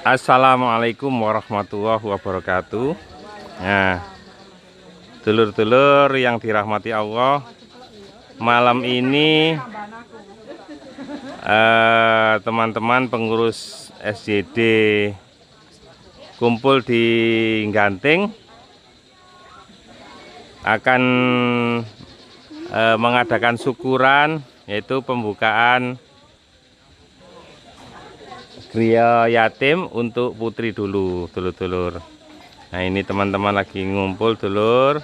Assalamualaikum warahmatullahi wabarakatuh. Nah, dulur-dulur yang dirahmati Allah, malam ini teman-teman pengurus SJD kumpul di Ganting akan mengadakan syukuran, yaitu pembukaan Gria Yatim untuk putri dulu, dulur-dulur. Nah, ini teman-teman lagi ngumpul, dulur.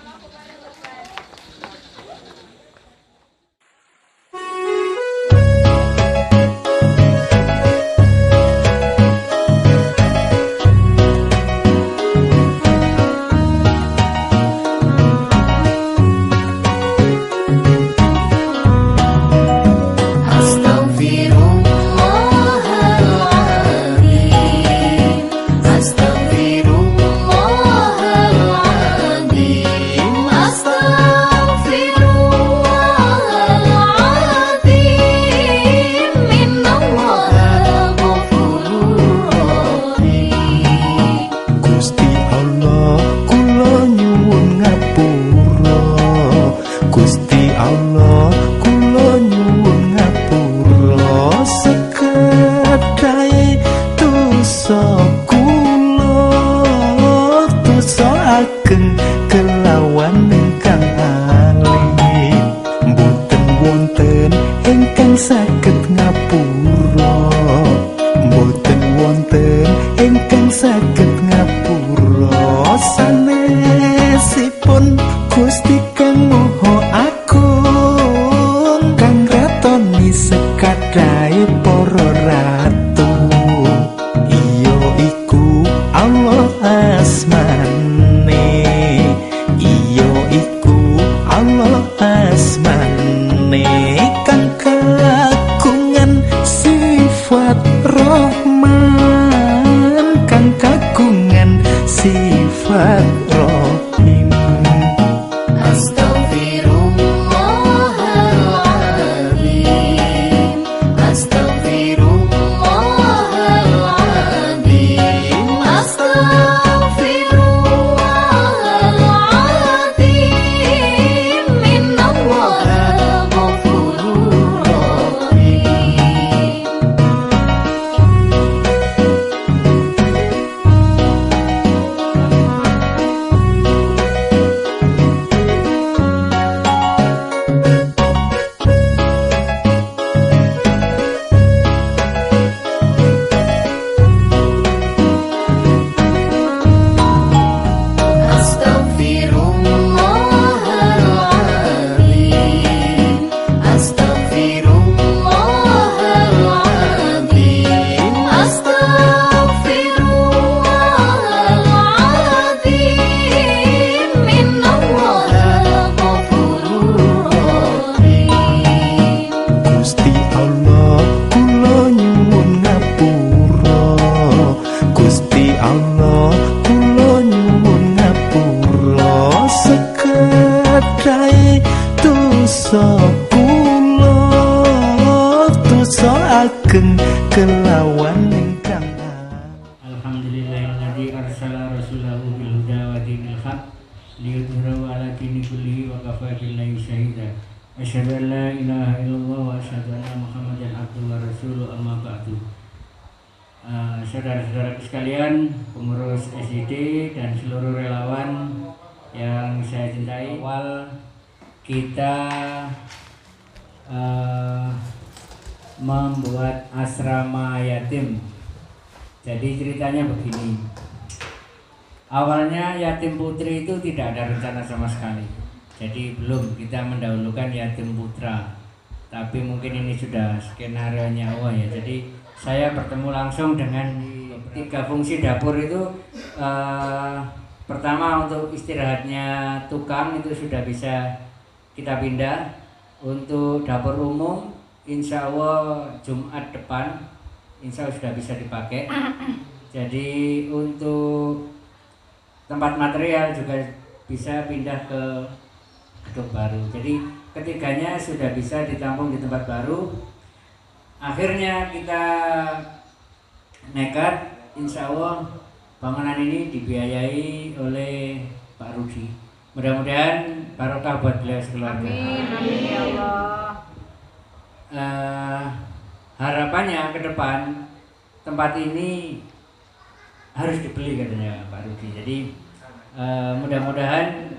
Kelawan ingkang alim boten wonten ingkang saged ngapura, boten wonten ingkang saged ngapura. Sanesipun Gusti Kang Maha Agung kang ratoni sekadahe para ratu, iya iku Allah asmane, iya iku Allah asmane kang kagungan sifat Rahman, kang kagungan sifat Rahim. Astaghfirullahaladzim, astaghfirullahaladzim, astaghfirullahaladzim, innallaha ghafurur rahim. Astaghfirullahaladzim, astaghfirullahaladzim, innallaha ghafurur rahim. Gusti Allah kula nyuwun ngapura, Gusti Allah kula nyuwun ngapura sekadahe dosa kula, dosa ageng kelawan ingkang Alhamdulillahilladzi arsala rasulahu bil huda wa dinil haq liyudhhirahu ala dini kullihi wa kafa billahi syahida. Asyhadu an la ilaha illallah wa asyhadu anna Muhammadan abduhu wa rasuluhu, amma ba'du. Saudara-saudara sekalian, pengurus SJD dan seluruh relawan yang saya cintai, awal kita membuat asrama yatim. Jadi ceritanya begini, awalnya yatim putri itu tidak ada rencana sama sekali. Jadi belum, kita mendahulukan yatim putra. Tapi mungkin ini sudah skenario-nya Allah ya. Jadi saya bertemu langsung dengan 3 fungsi dapur itu. Pertama, untuk istirahatnya tukang itu sudah bisa kita pindah. Untuk dapur umum, insya Allah Jumat depan insya Allah sudah bisa dipakai. Jadi untuk tempat material juga bisa pindah ke gedung baru. Jadi ketiganya sudah bisa ditampung di tempat baru. Akhirnya kita nekat, insya Allah bangunan ini dibiayai oleh Pak Rudi. Mudah-mudahan barokah buat beliau sekeluarga. Amin ya Allah. Harapannya ke depan tempat ini harus dibeli katanya Pak Rudi. Jadi mudah-mudahan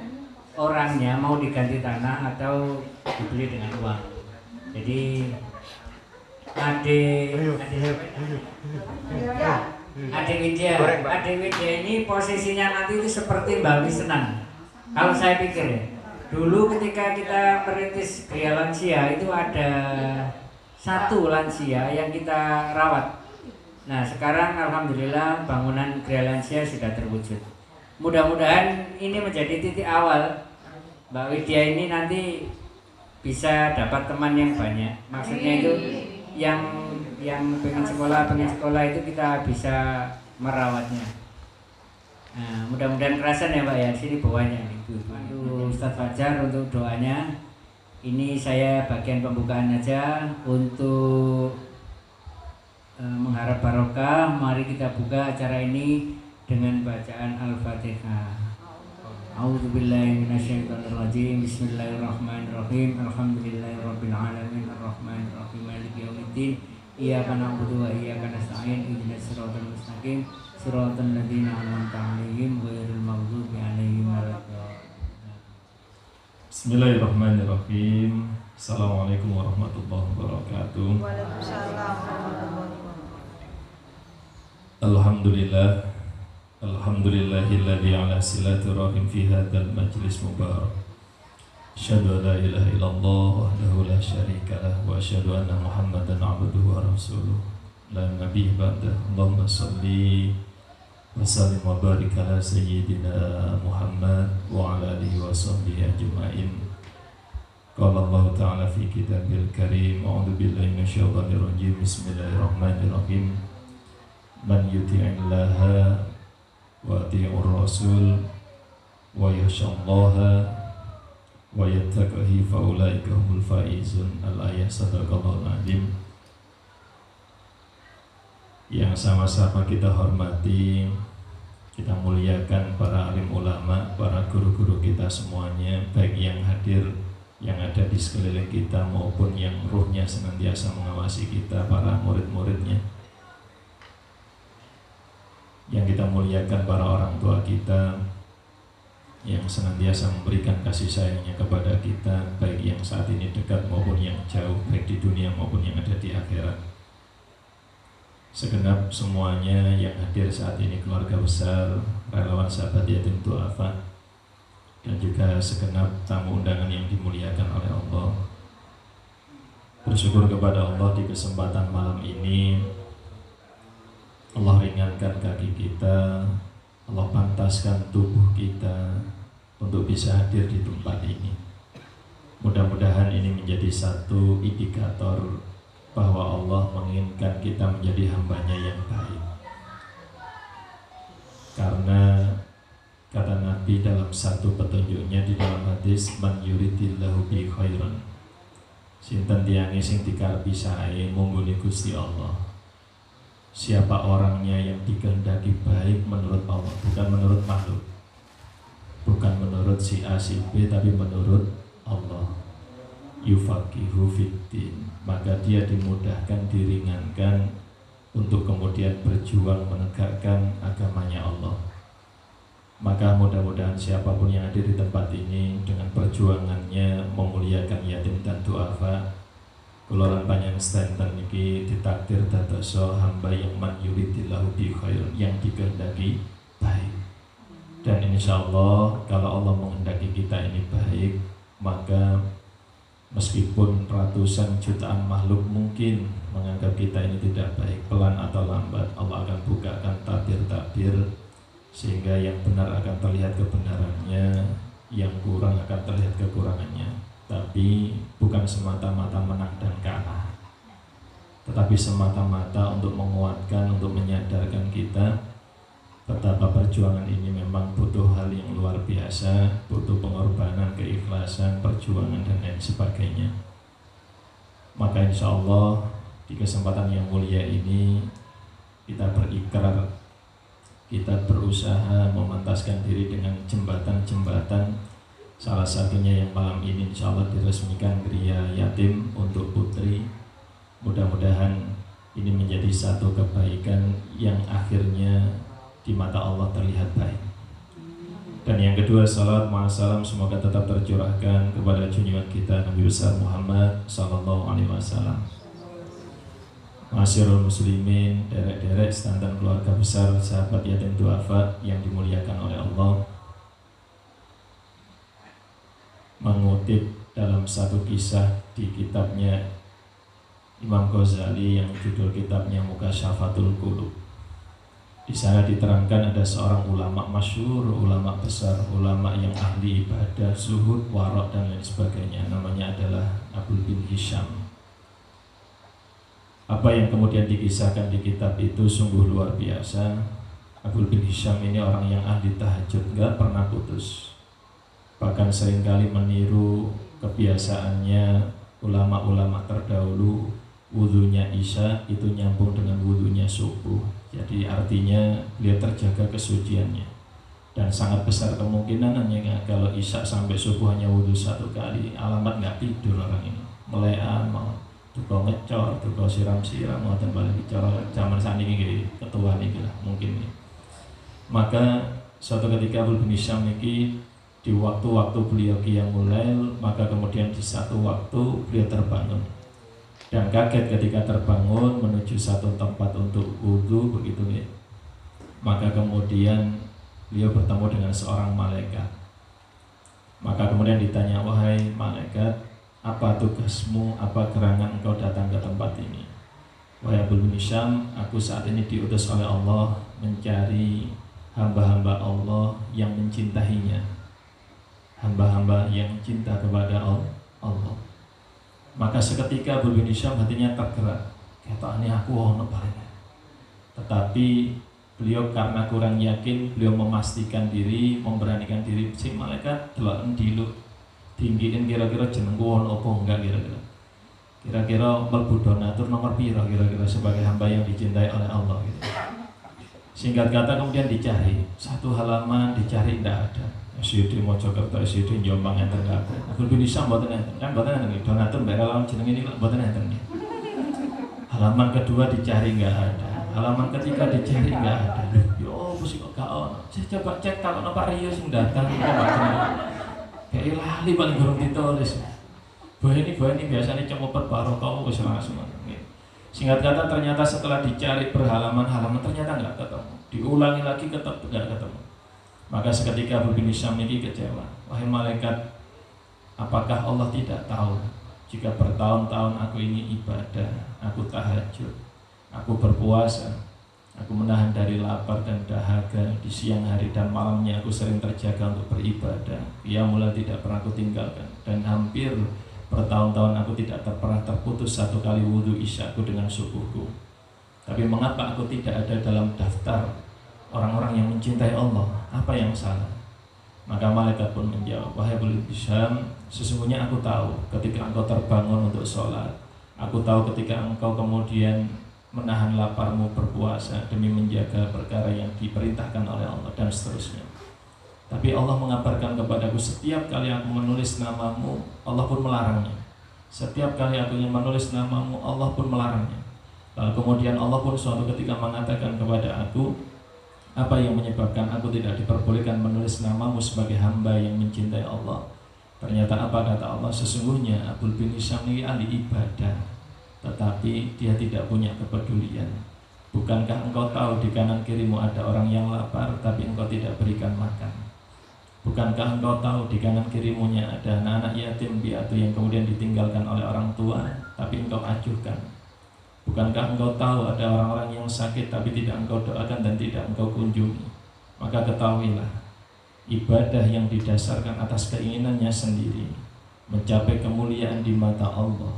orangnya mau diganti tanah atau dibeli dengan uang. Jadi Ade Widya ini posisinya nanti itu seperti Mbak Wi Senang. Kalau saya pikir ya, dulu ketika kita merintis Gria Lansia itu ada satu lansia yang kita rawat. Nah sekarang alhamdulillah bangunan Gria Lansia sudah terwujud. Mudah-mudahan ini menjadi titik awal Mbak Widya ini nanti bisa dapat teman yang banyak. Maksudnya itu yang pengen sekolah itu kita bisa merawatnya. Nah, mudah-mudahan kerasan ya Pak ya. Sini bawahnya Ibu. Ustadz Fajar untuk doanya. Ini saya bagian pembukaan aja untuk mengharap barokah. Mari kita buka acara ini dengan bacaan Al-Fatihah. A'udzubillahi minasyaitonirrajim. Bismillahirrahmanirrahim. Alhamdulillahirabbil alamin arrahmanir rahim maliki yaumiddin. Iyyaka na'budu wa iyyaka nasta'in. Ihdinas siratal mustaqim. Siratal ladzina an'amta 'alaihim ghairil maghdubi 'alaihim waladdallin. Bismillahirrahmanirrahim. Assalamualaikum warahmatullahi wabarakatuh. Waalaikumsalam warahmatullahi wabarakatuh. Alhamdulillah. Alhamdulillahilladzi ala silaturahim fi hadzal majlis mubarak. Asyhadu an la ilaha illallah wahdahu la syarika lah wa asyhadu anna Muhammadan 'abduhu wa rasuluh. La nabiyya ba'da. Allahumma shalli wa sallim wa barik ala sayyidina Muhammad wa ala alihi wa sahbihi ajma'in. Qala Allah ta'ala fi kitabil karim. A'udzu billahi minasyaitonir rajim. Bismillahirrahmanirrahim. Man yuti'illaha wa ati'ur rasul wa yakhshallaha wa yattaqihi fa ulaika humul faizun. Al-ayat sadaqallahul azim. Yang sama-sama kita hormati, kita muliakan para alim ulama, para guru-guru kita semuanya, baik yang hadir, yang ada di sekeliling kita maupun yang ruhnya senantiasa mengawasi kita, para murid-muridnya. Yang kita muliakan para orang tua kita yang senantiasa memberikan kasih sayangnya kepada kita, baik yang saat ini dekat maupun yang jauh, baik di dunia maupun yang ada di akhirat. Segenap semuanya yang hadir saat ini, keluarga besar, relawan sahabat yatim du'afa, dan juga segenap tamu undangan yang dimuliakan oleh Allah. Bersyukur kepada Allah di kesempatan malam ini Allah ringankan kaki kita, Allah pantaskan tubuh kita untuk bisa hadir di tempat ini. Mudah-mudahan ini menjadi satu indikator bahwa Allah menginginkan kita menjadi hambanya yang baik. Karena kata Nabi dalam satu petunjuknya di dalam hadis, man yuridillahu bi khairan, sinten tiange sing dikarepi sae munggune Gusti Allah. Siapa orangnya yang dikehendaki baik menurut Allah, bukan menurut makhluk, bukan menurut si A si B, tapi menurut Allah, yufaqihu fiddin, maka dia dimudahkan, diringankan untuk kemudian berjuang menegakkan agamanya Allah. Maka mudah-mudahan siapapun yang hadir di tempat ini dengan perjuangannya memuliakan yatim dan du'afa, kularan panjang stanten niki ditakdir dadoso hamba yang man yuridillahu bi khair, yang dikehendaki baik. Dan insyaallah kalau Allah menghendaki kita ini baik, maka meskipun ratusan jutaan makhluk mungkin menganggap kita ini tidak baik, pelan atau lambat Allah akan bukakan tabir-tabir sehingga yang benar akan terlihat kebenarannya, yang kurang akan terlihat kekurangannya. Tapi bukan semata-mata menang dan kalah, tetapi semata-mata untuk menguatkan, untuk menyadarkan kita betapa perjuangan ini memang butuh hal yang luar biasa. biasa, butuh pengorbanan, keikhlasan, perjuangan dan lain sebagainya. Maka insya Allah di kesempatan yang mulia ini kita berikrar, kita berusaha memantaskan diri dengan jembatan-jembatan. Salah satunya yang malam ini insya Allah diresmikan Gria Yatim untuk putri. Mudah-mudahan ini menjadi satu kebaikan yang akhirnya di mata Allah terlihat baik. Dan yang kedua, salat ma'asalam semoga tetap tercurahkan kepada junjungan kita Nabi besar Muhammad sallallahu alaihi wasallam. Masyarul muslimin, derek-derek setantan keluarga besar, sahabat yatim duafa yang dimuliakan oleh Allah. Mengutip dalam satu kisah di kitabnya Imam Ghazali yang judul kitabnya Mukasyafatul Qulub. Di sana diterangkan ada seorang ulama masyhur, ulama besar, ulama yang ahli ibadah, zuhud, warok dan lain sebagainya. Namanya adalah Abdul bin Hisham. Apa yang kemudian dikisahkan di kitab itu sungguh luar biasa. Abdul bin Hisham ini orang yang ahli tahajud, gak pernah putus. Bahkan seringkali meniru kebiasaannya ulama-ulama terdahulu. Wudhunya Isya itu nyambung dengan wudhunya subuh. Jadi artinya beliau terjaga kesuciannya. Dan sangat besar kemungkinan hanya kalau Isya sampai subuh hanya wudhu satu kali. Alamat nggak tidur orang ini. Melean, mau tukau ngecor, tukau siram-siram, mau balik bicara zaman saat ini ketua ini lah mungkin. Maka suatu ketika Abdul bin Hisham ini di waktu-waktu beliau qiyamul lail, maka kemudian di satu waktu beliau terbangun. Dan kaget ketika terbangun menuju satu tempat untuk wudhu begitu ya. Maka kemudian beliau bertemu dengan seorang malaikat. Maka kemudian ditanya, wahai malaikat, apa tugasmu, apa gerangan engkau datang ke tempat ini? Wahai Abdul bin Hisham, aku saat ini diutus oleh Allah mencari hamba-hamba Allah yang mencintainya, hamba-hamba yang cinta kepada Allah. Maka seketika Abdul bin Hisham hatinya tergerak. Kata ini aku ono bareng. Tetapi beliau karena kurang yakin, beliau memastikan diri, memberanikan diri. Si malaikat delok endi lu tinggiin kira-kira jenengku ono apa enggak kira-kira. Kira-kira mlebu donatur nomor piro kira-kira sebagai hamba yang dicintai oleh Allah gitu. Singkat kata kemudian dicari. Satu halaman dicari tidak ada. SYD Mojokerto, SYD Jombang enten kabeh. Abdul bin Hisham mboten enten. Kan mboten enten donatur mbek relawan jeneng ini mboten enten. Halaman kedua dicari enggak ada. Halaman ketiga dicari enggak ada. Yo mesti kok gak ono. Saya coba cek kalau Pak Rio sing datang kok kayak lali paling gurung ditulis. Bahwa ini biasanya cemopet barokah wis langsung. Singkat kata ternyata setelah dicari berhalaman-halaman ternyata enggak ketemu. Diulangi lagi tetap enggak ketemu. Maka seketika Abdul bin Hisham ini kecewa. Wahai malaikat, apakah Allah tidak tahu jika bertahun-tahun aku ini ibadah, aku tahajud, aku berpuasa, aku menahan dari lapar dan dahaga, di siang hari dan malamnya aku sering terjaga untuk beribadah. Qiyamul tidak pernah aku tinggalkan, dan hampir bertahun-tahun aku tidak pernah terputus satu kali wudhu isyaku dengan subuhku. Tapi mengapa aku tidak ada dalam daftar orang-orang yang mencintai Allah? Apa yang salah? Maka malaikat pun menjawab, wahai Abdul bin Hisham, sesungguhnya aku tahu ketika engkau terbangun untuk sholat, aku tahu ketika engkau kemudian menahan laparmu berpuasa demi menjaga perkara yang diperintahkan oleh Allah dan seterusnya. Tapi Allah mengabarkan kepadaku setiap kali aku menulis namamu, Allah pun melarangnya. Setiap kali aku ingin menulis namamu, Allah pun melarangnya. Lalu kemudian Allah pun suatu ketika mengatakan kepada aku, apa yang menyebabkan aku tidak diperbolehkan menulis namamu sebagai hamba yang mencintai Allah? Ternyata apa kata Allah? Sesungguhnya Abdul bin Hisham ini ahli ibadah, tetapi dia tidak punya kepedulian. Bukankah engkau tahu di kanan kirimu ada orang yang lapar, tapi engkau tidak berikan makan? Bukankah engkau tahu di kanan kirimunya ada anak-anak yatim piatu yang kemudian ditinggalkan oleh orang tua, tapi engkau acuhkan? Bukankah engkau tahu ada orang-orang yang sakit tapi tidak engkau doakan dan tidak engkau kunjungi? Maka ketahuilah, ibadah yang didasarkan atas keinginannya sendiri, mencapai kemuliaan di mata Allah,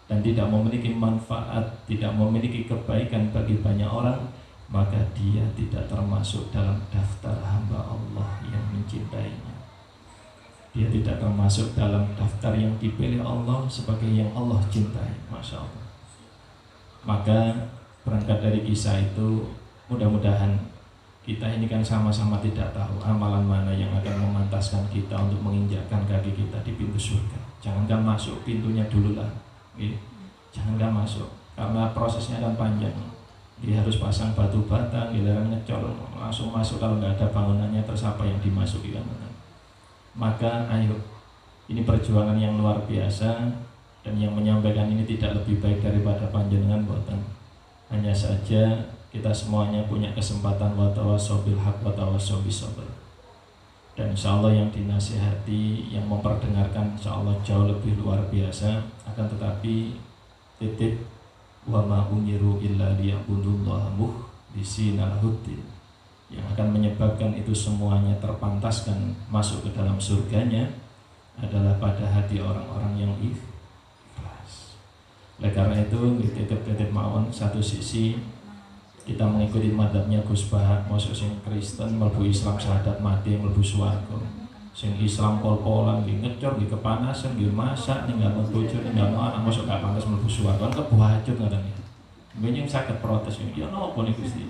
dan tidak memiliki manfaat, tidak memiliki kebaikan bagi banyak orang, maka dia tidak termasuk dalam daftar hamba Allah yang mencintainya. dia tidak termasuk dalam daftar yang dipilih Allah sebagai yang Allah cintai. Masya Allah. Maka berangkat dari kisah itu, mudah-mudahan kita ini kan sama-sama tidak tahu amalan mana yang akan memantaskan kita untuk menginjakkan kaki kita di pintu surga. Jangankan masuk, pintunya dulu lah. Jangankan masuk, karena prosesnya akan panjang. Dia harus pasang batu bata, giliran ngecol, langsung masuk. Kalau nggak ada bangunannya, terus apa yang dimasuki kan? Maka ayo, ini perjuangan yang luar biasa, dan yang menyampaikan ini tidak lebih baik daripada panjenengan buatan. Hanya saja kita semuanya punya kesempatan watawasau bil haq watawasau bis sabr. Dan insya Allah yang dinasihati, yang memperdengarkan insya Allah jauh lebih luar biasa. Akan tetapi titik wa ma umiru illa liya'budullaha mukhlisina lahuddin, yang akan menyebabkan itu semuanya terpantaskan masuk ke dalam surganya adalah pada hati orang-orang yang ikhlas. Oleh karena itu titip-titip mawon, satu sisi kita mengikuti madhabnya Gus Bahak, masuk sing Kristen mlebu Islam syahadat mati mlebu swarga, sing Islam pol-polan nggih ngecor nggih kepanasan nggih masak ninggalno bojo ninggalno anak masuk gak pantes mlebu swarga, kebuacut ngoten iki. Mbenyeng saged protes ya napa niku Gusti.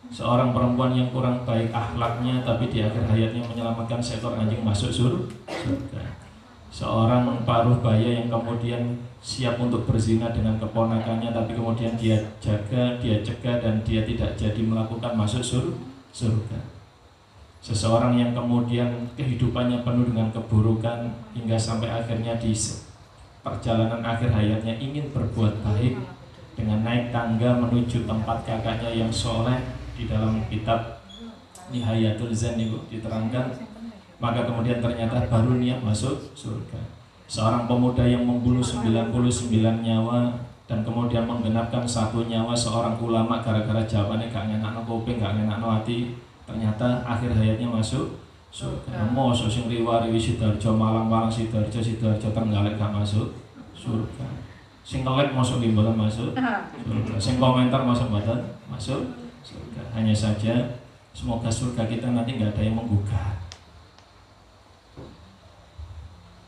Seorang perempuan yang kurang baik akhlaknya tapi di akhir hayatnya menyelamatkan seekor anjing masuk surga. Seorang paruh baya yang kemudian siap untuk berzina dengan keponakannya tapi kemudian dia jaga, dia cegah dan dia tidak jadi melakukan masuk surga. Seseorang yang kemudian kehidupannya penuh dengan keburukan hingga sampai akhirnya di perjalanan akhir hayatnya ingin berbuat baik dengan naik tangga menuju tempat kakaknya yang soleh. Di dalam kitab Nihayatul Zen itu diterangkan, maka kemudian ternyata baru niat masuk surga. Seorang pemuda yang membunuh 99 nyawa dan kemudian menggenapkan 1 nyawa seorang ulama gara-gara jawabannya gak ngenakno kuping, gak ngenakno hati, ternyata akhir hayatnya masuk surga. Mosok sing riwari Sidoarjo Malang Sidoarjo Trenggalek gak masuk surga. Sing ngelek mosok nggih mboten masuk surga. Sing komentar mosok mboten masuk surga. Hanya saja semoga surga kita nanti nggak ada yang menggugat.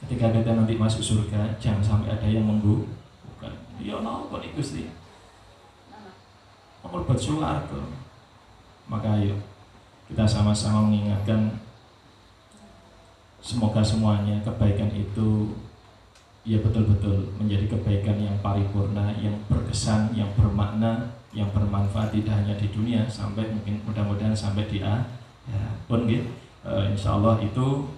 Ketika kita nanti masuk surga, jangan sampai ada yang menggugat. Ya napa nih Gusti? Ampun buat surga. Maka ayo kita sama-sama mengingatkan, semoga semuanya kebaikan itu ya betul-betul menjadi kebaikan yang paripurna, yang berkesan, yang bermakna, yang bermanfaat tidak hanya di dunia, sampai mungkin mudah-mudahan sampai di akhirat pun gitu. Insya Allah itu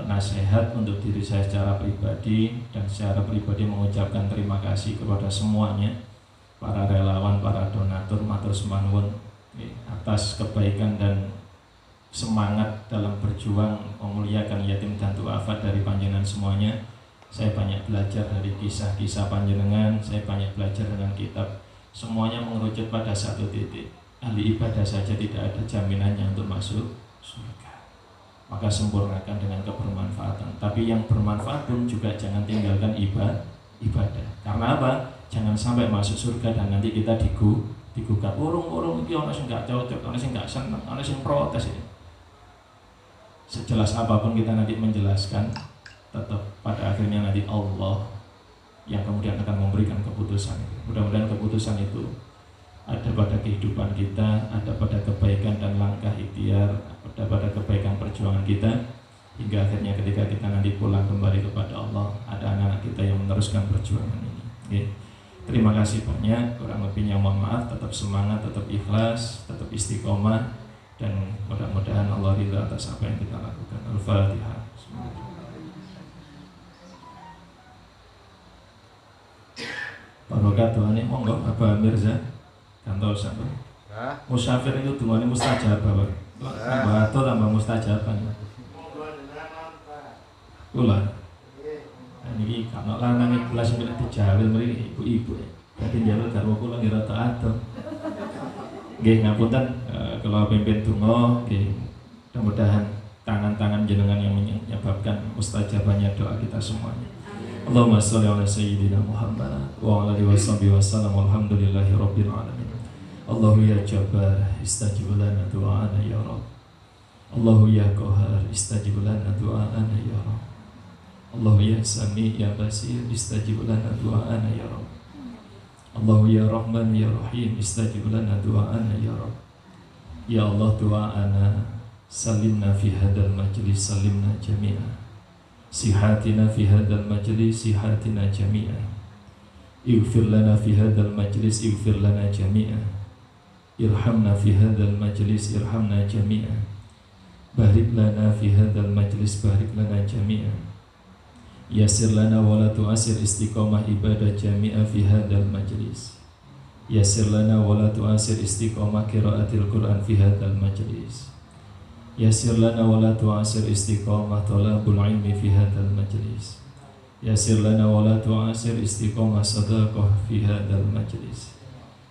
nasihat untuk diri saya secara pribadi, dan secara pribadi mengucapkan terima kasih kepada semuanya, para relawan, para donatur, matur sembah nuwun atas kebaikan dan semangat dalam berjuang memuliakan yatim dan duafa dari panjenengan semuanya. Saya banyak belajar dari kisah-kisah panjenengan, saya banyak belajar dengan kitab. Semuanya mengerucut pada satu titik, ahli ibadah saja tidak ada jaminannya untuk masuk surga. Maka sempurnakan dengan kebermanfaatan. Tapi yang bermanfaat pun juga jangan tinggalkan ibadah. Karena apa? Jangan sampai masuk surga dan nanti kita digugat. Urung iki ana sing gak cocok, ana sing gak seneng, ana sing protes ini. Sejelas apapun kita nanti menjelaskan, tetap pada akhirnya nanti Allah yang kemudian akan memberikan keputusan itu. Mudah-mudahan keputusan itu ada pada kehidupan kita, ada pada kebaikan dan langkah ikhtiar, ada pada kebaikan perjuangan kita, hingga akhirnya ketika kita nanti pulang kembali kepada Allah, ada anak-anak kita yang meneruskan perjuangan ini. Okay. Terima kasih banyak, kurang lebihnya mohon maaf, tetap semangat, tetap ikhlas, tetap istiqomah, dan mudah-mudahan Allah ridha atas apa yang kita lakukan. Al-Fatihah. Barokah doanya monggo Abah Mirza kantor sampai musafir itu doanya mustajab Bapak. Tambah atau tambah mustajaban. Kula. Niki kana lanang kelas sing dijawil mriki ibu-ibu. Dadi njaluk garwa kula ngira taat. Nggih ngapunten kula pimpin donga nggih. Mudah-mudahan tangan-tangan jenengan yang menyebabkan mustajabahnya doa kita semuanya. Allahumma sholli ala sayyidina Muhammad wa ala alihi wasallam walhamdulillahi rabbil alamin. Allahu ya Jabbar istajib lana du'ana ya Rabb. Allahu ya Qahhar istajib lana du'ana ya Rabb. Allah ya Sami ya Basir istajib lana du'ana ya Rabb. Allah ya Rahman ya Rahim istajib lana du'ana ya Rabb. Ya Allah du'ana salimna fi hadal majlis salimna jami'an. Sihatina fi hadal majlis sihatina jami'an. Ighfir lana fi hadal majlis ighfir lana jami'an. Irhamna fi hadal majlis irhamna jami'an. Barik lana fi hadal majlis barik lana jami'an. Yassir lana wa la tu'asir istiqamah ibadah jami'ah fi hadal majlis. Yassir lana wa la tu'asir istiqamah qiraatil Qur'an fi hadal majlis. Yassir lana wa la tu'asir istiqamah talabul ilmi fi hadal majlis. Yassir lana wa la tu'asir istiqamah sadaqah fi hadal majlis.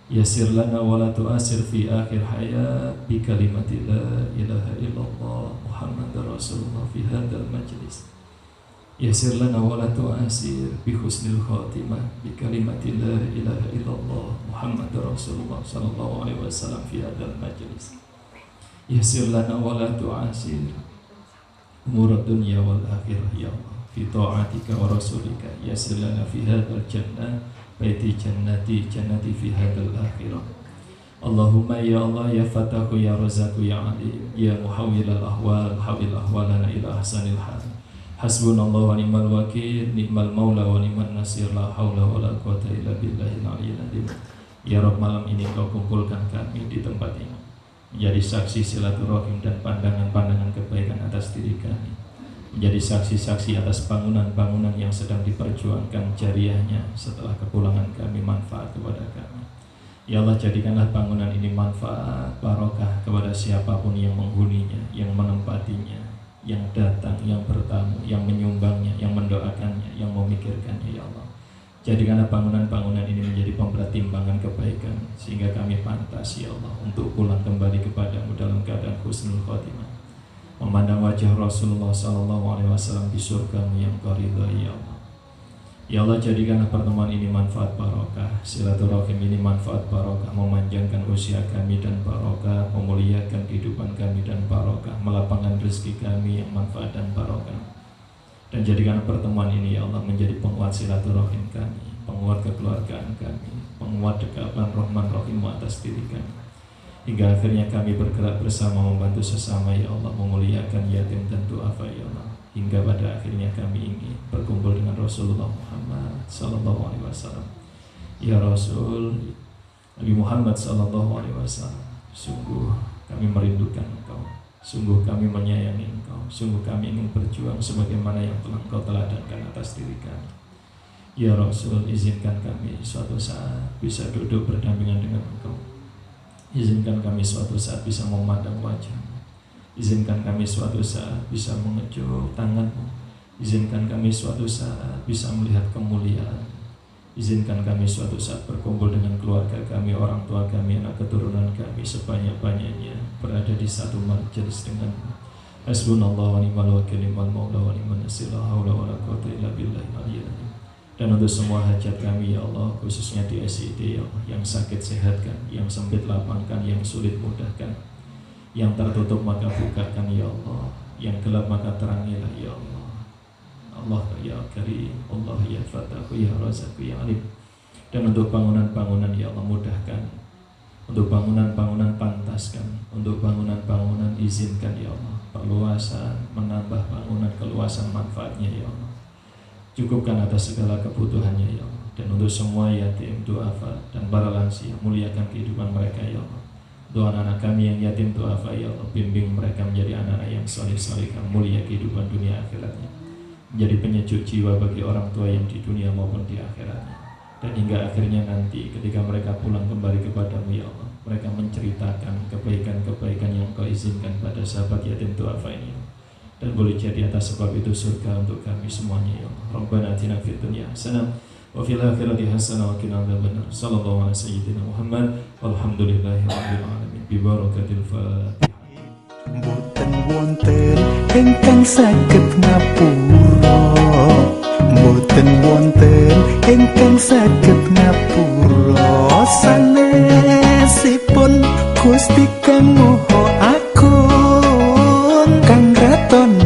Yassir lana wa la tu'asir fi akhir hayat bi kalimati la ilaha illallah Muhammadar Rasulullah fi hadal majlis. Yassir lana wa la tu'asir bi husnil khatimah bi kalimati la ilaha illallah Muhammadar Rasulullah sallallahu alaihi wasallam fi hadal majlis. Yassir lana wa la tu'asir umur dunya wal akhirah ya Allah fi ta'atika wa rasulika. Yassir lana fi hadal jannah baiti jannati jannati fi hadal akhirah. Allahumma ya Allah ya Fatahu ya Razaku ya Alim ya muhawwilal ahwal hawil ahwalana ila ahsanil hal. Hasbunallahu wa ni'mal wakil ni'mal maula wa ni'man nasir la haula wa la quwata illa billahil aliyyil azim. Ya Rabb, malam ini Kau kumpulkan kami di tempat ini menjadi saksi silaturahim dan pandangan-pandangan kebaikan atas diri kami, menjadi saksi-saksi atas bangunan-bangunan yang sedang diperjuangkan jariahnya setelah kepulangan kami manfaat kepada kami. Ya Allah, jadikanlah bangunan ini manfaat barokah kepada siapapun yang menghuninya, yang menempatinya, yang datang, yang bertamu, yang menyumbangnya, yang mendoakannya, yang memikirkannya. Ya Allah, jadikanlah bangunan-bangunan ini menjadi pemberat timbangan kebaikan sehingga kami pantas ya Allah untuk pulang kembali kepadamu dalam keadaan husnul khotimah, memandang wajah Rasulullah SAW di surgamu yang Kau ridhai. Ya Allah, ya Allah, jadikanlah pertemuan ini manfaat barokah, silaturahim ini manfaat barokah, memanjangkan usia kami dan barokah, memuliakan kehidupan kami dan barokah, melapangkan rezeki kami yang manfaat dan barokah. Dan jadikan pertemuan ini ya Allah menjadi penguat silaturahim kami, penguat kekeluargaan kami, penguat dekapan Rahman Rahim atas diri kami, hingga akhirnya kami bergerak bersama membantu sesama ya Allah, memuliakan yatim dan duafa ya Allah, hingga pada akhirnya kami ingin berkumpul dengan Rasulullah Muhammad sallallahu alaihi wasallam. Ya Rasul Nabi Muhammad sallallahu alaihi wasallam, sungguh kami merindukan Engkau, sungguh kami menyayangi Engkau, sungguh kami ingin berjuang sebagaimana yang telah Engkau teladankan atas diri kami. Ya Rasul, izinkan kami suatu saat bisa duduk berdampingan dengan Engkau. Izinkan kami suatu saat bisa memandang wajah-Mu. Izinkan kami suatu saat bisa mengejuk tangan-Mu. Izinkan kami suatu saat bisa melihat kemuliaan. Izinkan kami suatu saat berkumpul dengan keluarga kami, orang tua kami, anak keturunan kami sebanyak-banyaknya berada di satu majelis dengan-Mu. Hasbunallahu wa ni'mal wakil ni'mal maula wa ni'man nasir la haula wa la quwata illa billahil aliyyil azim. Dan untuk semua hajat kami ya Allah, khususnya di SID ya Allah, yang sakit sehatkan, yang sempit lapangkan, yang sulit mudahkan, yang tertutup maka bukakan ya Allah, yang gelap maka terangilah ya Allah. Allah ya Karim, Allah ya Fatahu ya Razaku ya Alim. Dan untuk bangunan-bangunan ya Allah mudahkan, untuk bangunan-bangunan pantaskan, untuk bangunan-bangunan izinkan ya Allah perluasan, menambah bangunan keluasan manfaatnya ya Allah. Cukupkan atas segala kebutuhannya ya Allah. Dan untuk semua yatim, duafa dan para lansia, muliakan kehidupan mereka ya Allah. Untuk anak-anak kami yang yatim duafa ya Allah, bimbing mereka menjadi anak-anak yang saleh-salehah, mulia kehidupan dunia akhiratnya, menjadi penyejuk jiwa bagi orang tua yang di dunia maupun di akhiratnya. Dan hingga akhirnya nanti ketika mereka pulang kembali kepadamu ya Allah, mereka menceritakan kebaikan-kebaikan yang Kau izinkan pada sahabat yatim duafa ini. Dan boleh jadi atas sebab itu surga untuk kami semuanya ya Allah. Rabbana atina fid dunya hasanah wa fil akhirati hasanah wa qina adzabannar. Sallallahu ala sayyidina Muhammad walhamdulillahi rabbil alamin. Bi barakatil Fatihah. Mboten wonten ingkang saged ngapura, mboten wonten ingkang saged ngapura, sanesipun Gusti Kang Maha Agung kang raton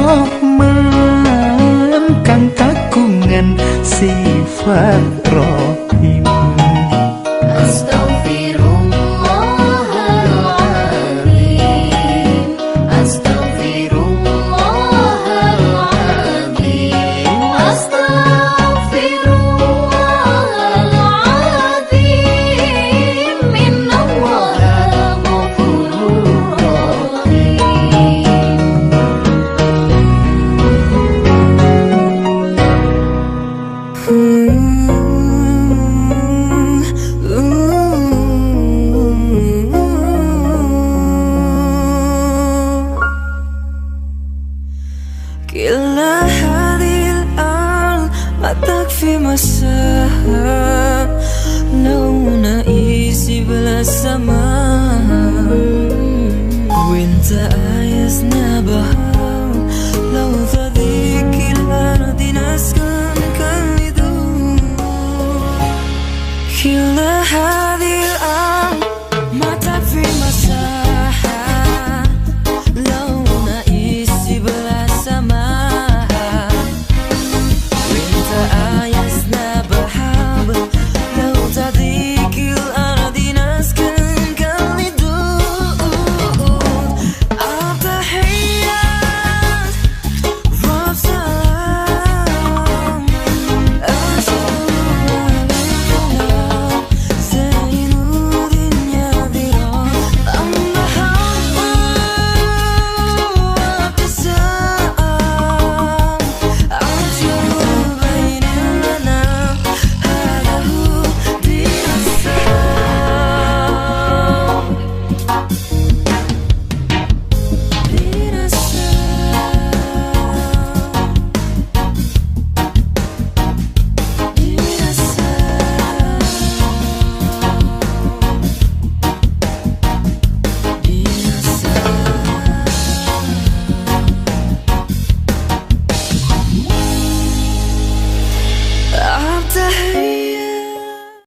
Rahman kang kagungan sifat Rahim. Astaghfirullahaladzim, astaghfirullahaladzim, astaghfirullahaladzim, innallaha ghafurur كلا هذه الأرض ما تكفي مساحة لو نقيس بلا السماء وانت عايزنا بحر لو تضيق الأرض نسكن كالهدوء كلا هذه الأرض ما تكفي مساحة لو نقيس بلا السماء وانت عايزنا بحر لو تضيق الأرض نسكن كالهدوء التحيات والسلام أشهد زين الدنيا ذرا المحبة وابتسام أشهد بين الأنام هذا هو دين السلام دين السلام